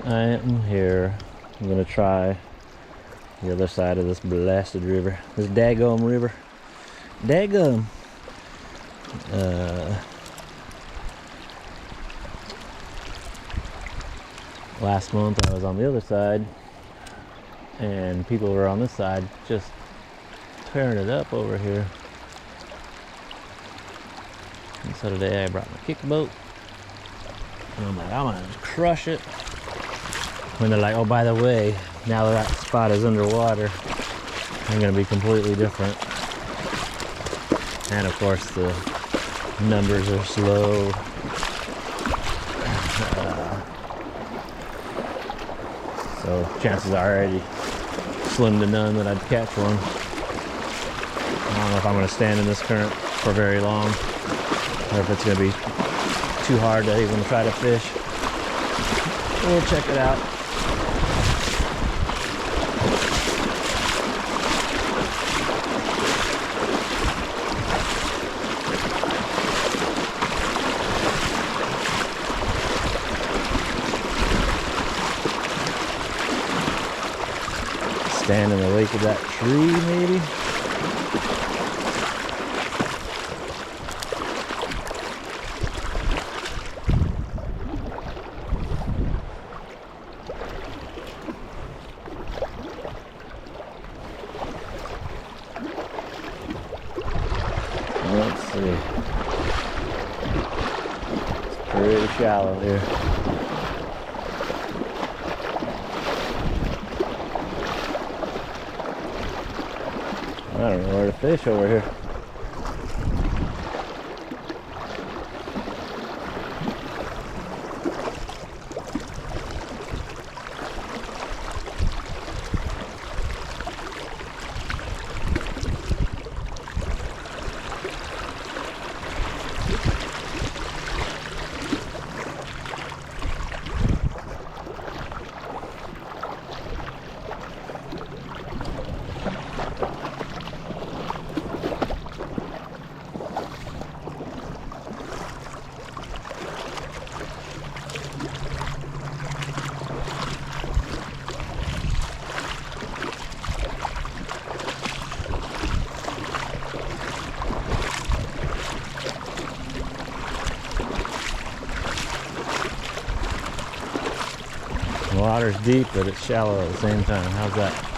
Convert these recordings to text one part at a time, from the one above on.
I am here. I'm gonna try the other side of this blasted river. This daggum river. Daggum. Last month I was on the other side and people were on this side just tearing it up over here. And so today I brought my kick boat and I'm like, I'm gonna crush it. When they're like, oh, by the way, now that spot is underwater, I'm gonna be completely different. And of course the numbers are slow. So chances are already slim to none that I'd catch one. I don't know if I'm gonna stand in this current for very long, or if it's gonna be too hard to even try to fish. We'll check it out. Stand in the wake of that tree, maybe? Let's see. It's pretty shallow here. I don't know where to fish over here. The water's deep, but it's shallow at the same time. How's that?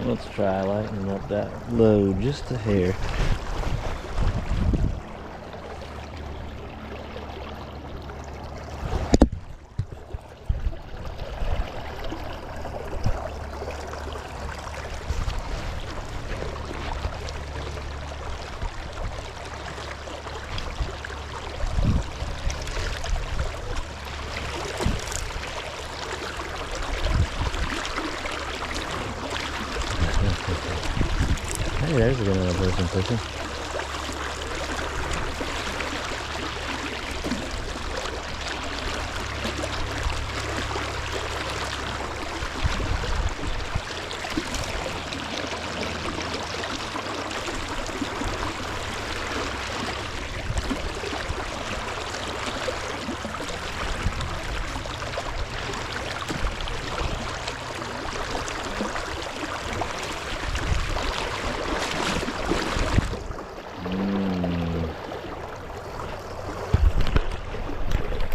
Let's try lightening up that load just a hair. Hey, there's another person fishing.